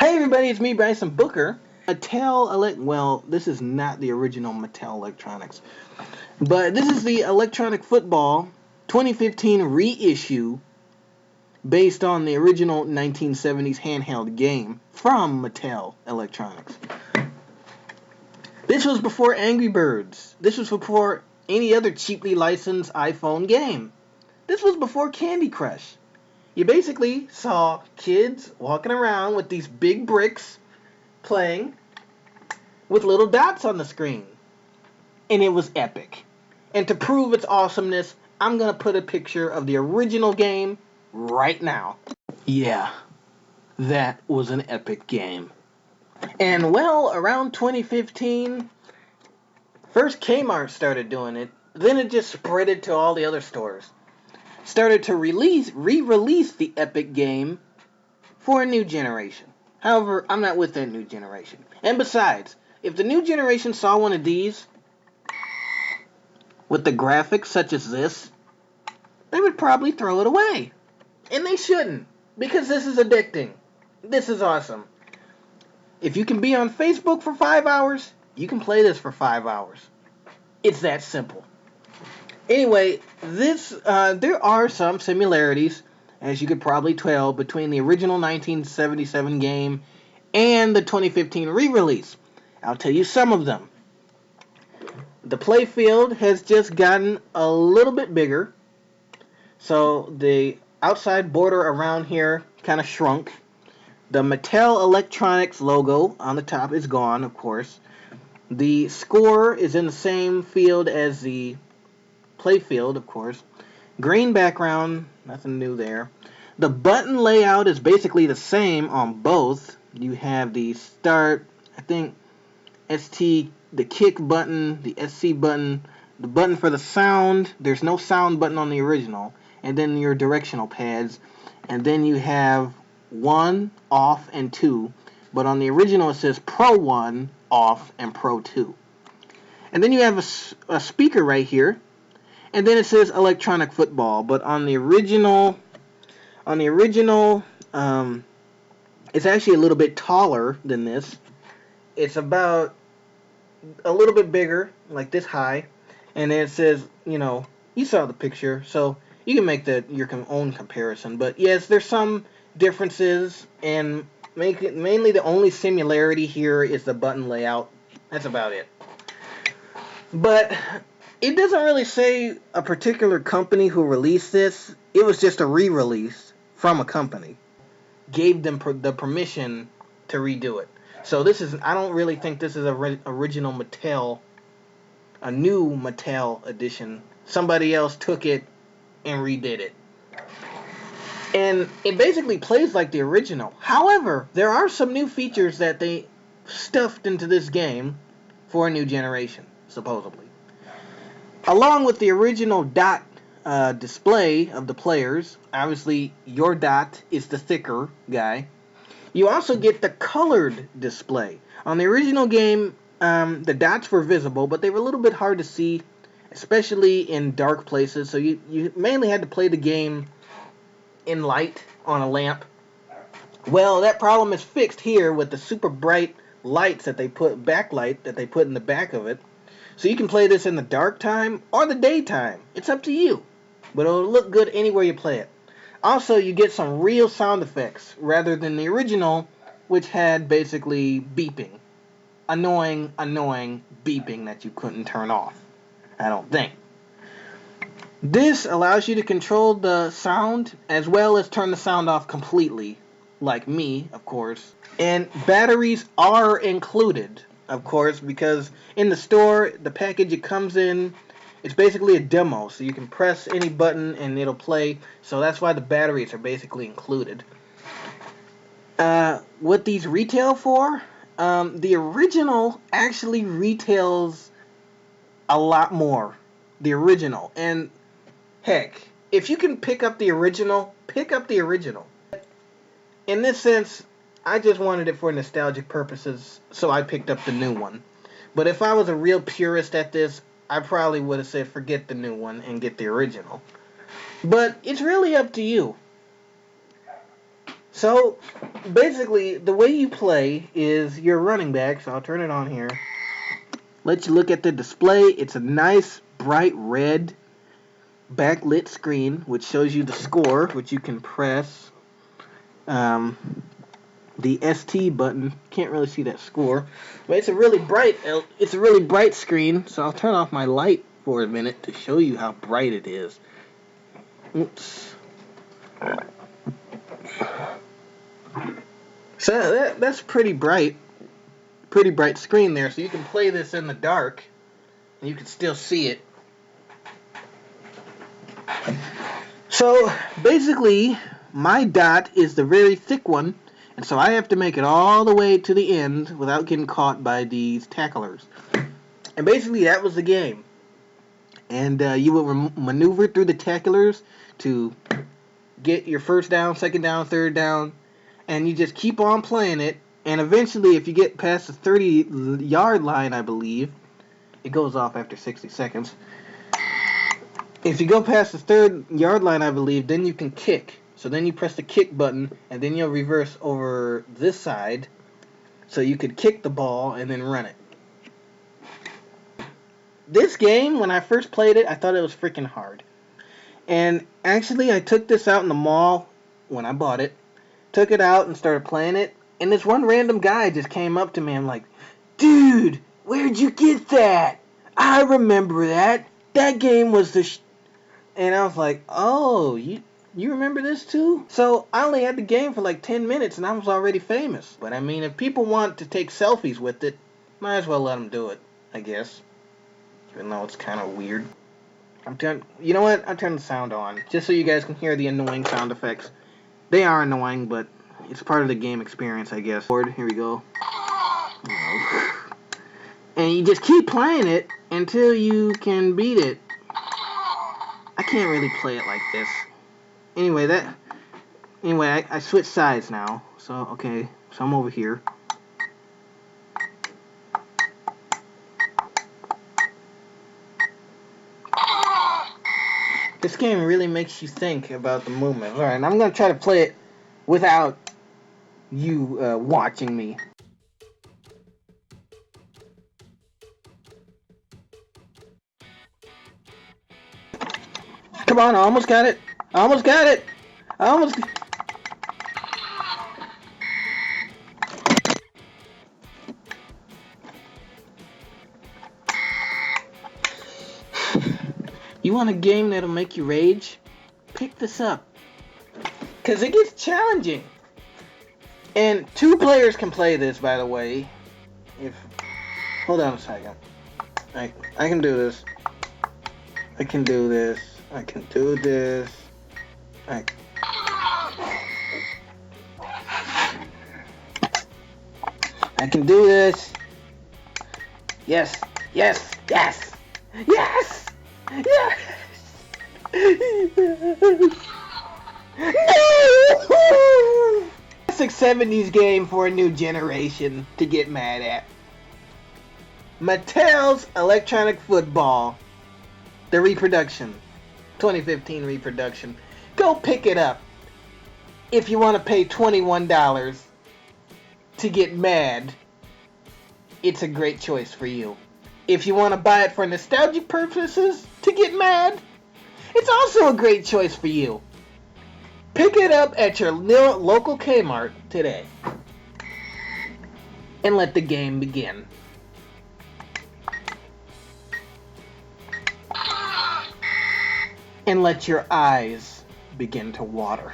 Hey everybody, it's me, Bryson Booker. Well, this is not the original Mattel Electronics, but this is the Electronic Football 2015 reissue based on the original 1970s handheld game from Mattel Electronics. This was before Angry Birds. This was before any other cheaply licensed iPhone game. This was before Candy Crush. You basically saw kids walking around with these big bricks playing with little dots on the screen. And it was epic. And to prove its awesomeness, I'm going to put a picture of the original game right now. Yeah, that was an epic game. And well, around 2015, first Kmart started doing it, then it just spread to all the other stores. Started to re-release the epic game for a new generation. However, I'm not with that new generation. And besides, if the new generation saw one of these with the graphics such as this, they would probably throw it away. And they shouldn't, because this is addicting. This is awesome. If you can be on Facebook for 5 hours, you can play this for 5 hours. It's that simple. Anyway, there are some similarities, as you could probably tell, between the original 1977 game and the 2015 re-release. I'll tell you some of them. The playfield has just gotten a little bit bigger, so the outside border around here kind of shrunk. The Mattel Electronics logo on the top is gone, of course. The score is in the same field as the playfield, of course. Green background, nothing new there. The button layout is basically the same on both. You have the start, I think, ST, the kick button, the SC button, the button for the sound. There's no sound button on the original. And then your directional pads. And then you have 1, off, and 2. But on the original it says Pro 1, off, and Pro 2. And then you have a speaker right here. And then it says Electronic Football, but on the original, it's actually a little bit taller than this. It's about a little bit bigger, like this high, and then it says, you saw the picture, so you can make your own comparison. But yes, there's some differences, and mainly the only similarity here is the button layout. That's about it. But it doesn't really say a particular company who released this. It was just a re-release from a company. Gave them the permission to redo it. So I don't really think this is original Mattel, a new Mattel edition. Somebody else took it and redid it. And it basically plays like the original. However, there are some new features that they stuffed into this game for a new generation, supposedly. Along with the original dot display of the players, obviously your dot is the thicker guy, you also get the colored display. On the original game, the dots were visible, but they were a little bit hard to see, especially in dark places, so you mainly had to play the game in light on a lamp. Well, that problem is fixed here with the super bright lights backlight that they put in the back of it. So you can play this in the dark time or the daytime. It's up to you. But it'll look good anywhere you play it. Also, you get some real sound effects rather than the original, which had basically beeping. Annoying beeping that you couldn't turn off. I don't think. This allows you to control the sound as well as turn the sound off completely. Like me, of course. And batteries are included, of course, because in the store, the package it comes in, it's basically a demo, so you can press any button and it'll play, so that's why the batteries are basically included. What these retail for? The original actually retails a lot more. The original. And heck, if you can pick up the original, pick up the original. In this sense, I just wanted it for nostalgic purposes, so I picked up the new one. But if I was a real purist at this, I probably would have said forget the new one and get the original. But it's really up to you. So, basically, the way you play is you're running back, so I'll turn it on here. Let you look at the display. It's a nice, bright red backlit screen, which shows you the score, which you can press. The ST button, can't really see that score, but it's a really bright screen, so I'll turn off my light for a minute to show you how bright it is. Oops. So that's pretty bright screen there, so you can play this in the dark and you can still see it. So basically my dot is the very thick one, and so I have to make it all the way to the end without getting caught by these tacklers. And basically that was the game. And you will maneuver through the tacklers to get your first down, second down, third down, and you just keep on playing it. And eventually, if you get past the 30-yard line, I believe, it goes off after 60 seconds. If you go past the 3rd-yard line, I believe, then you can kick. So then you press the kick button, and then you'll reverse over this side, so you could kick the ball and then run it. This game, when I first played it, I thought it was freaking hard. And actually, I took this out in the mall when I bought it. Took it out and started playing it. And this one random guy just came up to me and like, dude, where'd you get that? I remember that. That game was the And I was like, oh, you remember this too? So I only had the game for like 10 minutes and I was already famous. But I mean, if people want to take selfies with it, might as well let them do it, I guess. Even though it's kind of weird. You know what? I'll turn the sound on, just so you guys can hear the annoying sound effects. They are annoying, but it's part of the game experience, I guess. Here we go. And you just keep playing it until you can beat it. I can't really play it like this. Anyway, I switched sides now. So, okay. So I'm over here. This game really makes you think about the movement. Alright, and I'm going to try to play it without you watching me. Come on, I almost got it. You want a game that'll make you rage? Pick this up. Because it gets challenging. And 2 players can play this, by the way. Hold on a second. I can do this. I can do this. I can do this. I can do this. Yes. Yes. Yes. Yes. Yes. No! Classic 70s game for a new generation to get mad at. Mattel's Electronic Football. The reproduction. 2015 reproduction. Go pick it up. If you want to pay $21 to get mad, it's a great choice for you. If you want to buy it for nostalgic purposes to get mad, it's also a great choice for you. Pick it up at your local Kmart today. And let the game begin. And let your eyes begin to water.